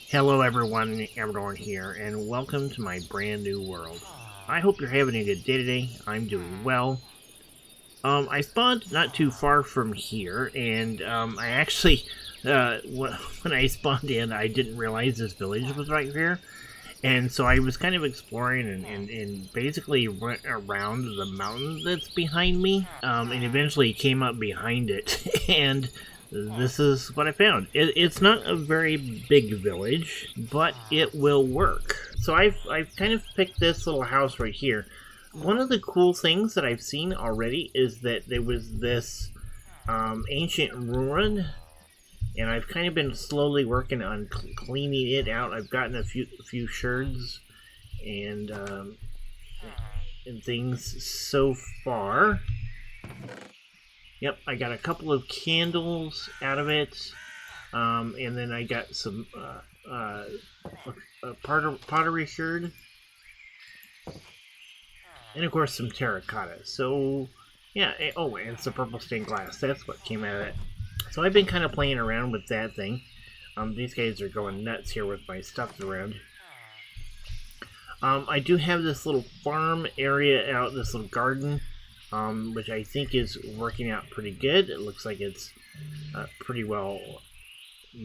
Hello everyone, Amradorn here, and welcome to my brand new world. I hope you're having a good day today. I'm doing well. I spawned not too far from here, and I actually, when I spawned in, I didn't realize this village was right here. And so I was kind of exploring and basically went around the mountain that's behind me, and eventually came up behind it. And this is what I found. It's not a very big village, but it will work. So I've kind of picked this little house right here. One of the cool things that I've seen already is that there was this ancient ruin, and I've kind of been slowly working on cleaning it out. I've gotten a few sherds and things so far. Yep, I got a couple of candles out of it, and then I got some pottery sherd, and of course some terracotta. So yeah, oh, and some purple stained glass. That's what came out of it. So I've been kind of playing around with that thing. These guys are going nuts here with my stuff around. I do have this little farm area out, this little garden, which I think is working out pretty good. It looks like it's pretty well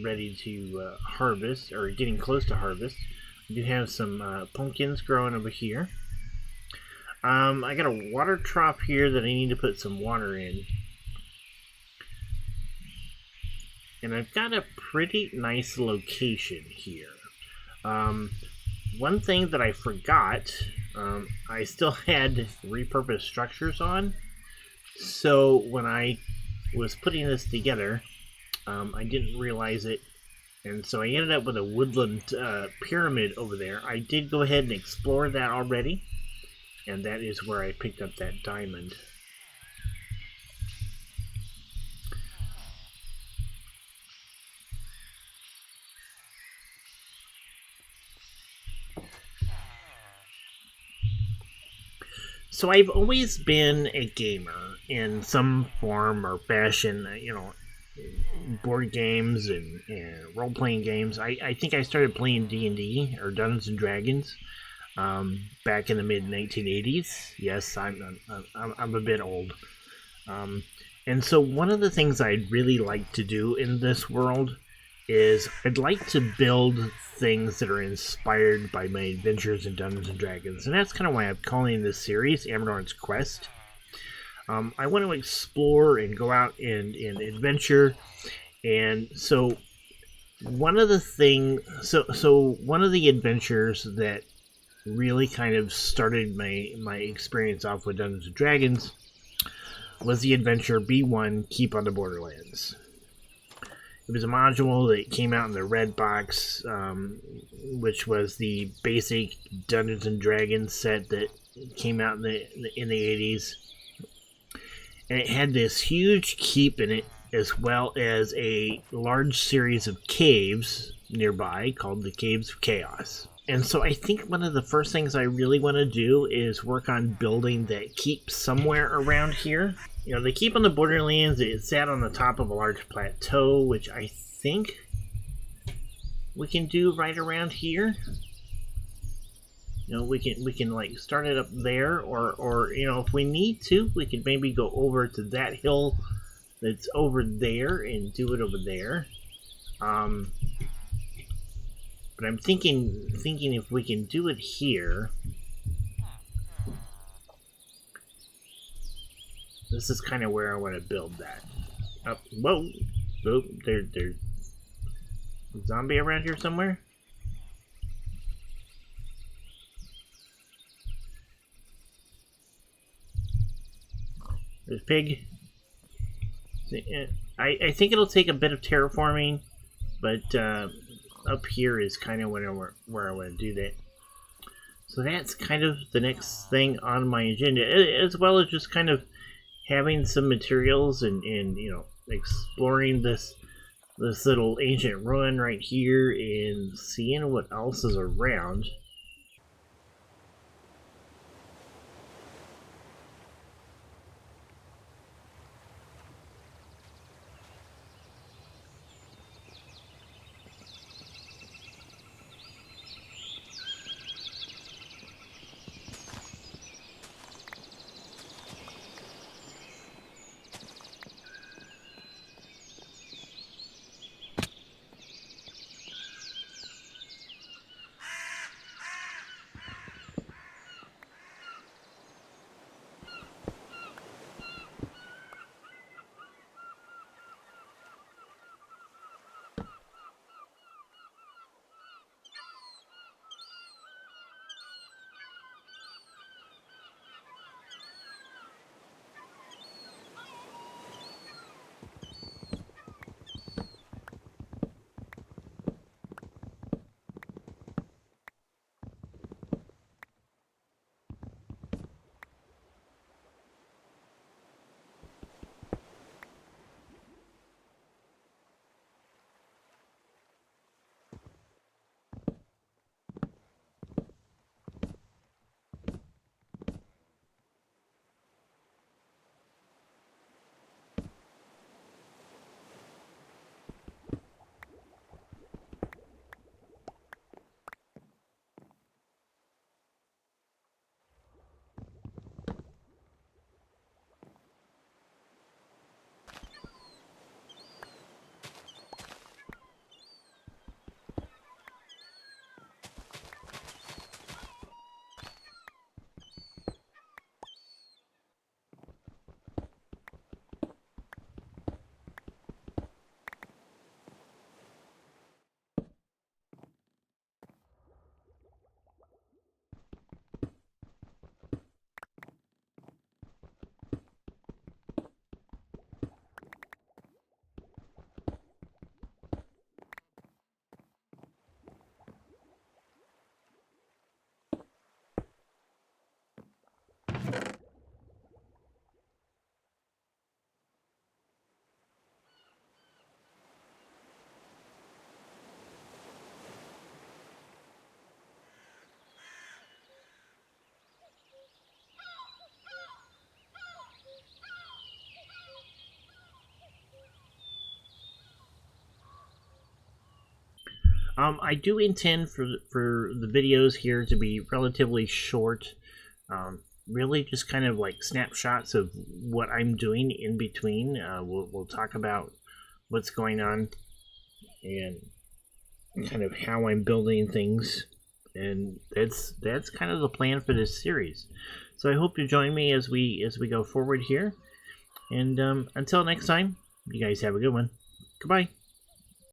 ready to harvest, or getting close to harvest. I do have some pumpkins growing over here. I got a water trough here that I need to put some water in. And I've got a pretty nice location here. One thing that I forgot, I still had repurposed structures on. So when I was putting this together, I didn't realize it. And so I ended up with a woodland pyramid over there. I did go ahead and explore that already. And that is where I picked up that diamond. So I've always been a gamer in some form or fashion, board games and role-playing games. I think I started playing D&D, or Dungeons and Dragons, back in the mid-1980s. Yes, I'm a bit old. And so one of the things I'd really like to do in this world is I'd like to build things that are inspired by my adventures in Dungeons and Dragons, and that's kind of why I'm calling this series Amradorn's Quest. I want to explore and go out and adventure, and so one of the one of the adventures that really kind of started my experience off with Dungeons and Dragons was the adventure B1 Keep on the Borderlands. It was a module that came out in the red box, which was the basic Dungeons and Dragons set that came out in the 80s. And it had this huge keep in it, as well as a large series of caves nearby called the Caves of Chaos. And so I think one of the first things I really want to do is work on building that keep somewhere around here. You know, the keep on the Borderlands, it sat on the top of a large plateau, which I think we can do right around here. You know, we can like start it up there, or you know, if we need to, we could maybe go over to that hill that's over there and do it over there. But I'm thinking if we can do it here. This is kind of where I want to build that. Oh, whoa! Oh, there's a zombie around here somewhere. There's pig. I think it'll take a bit of terraforming, but up here is kind of where I want to do that. So that's kind of the next thing on my agenda, as well as just kind of having some materials and you know, exploring this little ancient ruin right here and seeing what else is around. I do intend for the videos here to be relatively short. Really just kind of like snapshots of what I'm doing in between. We'll talk about what's going on and kind of how I'm building things, and that's kind of the plan for this series. So I hope you join me as we go forward here. And until next time, you guys have a good one. Goodbye.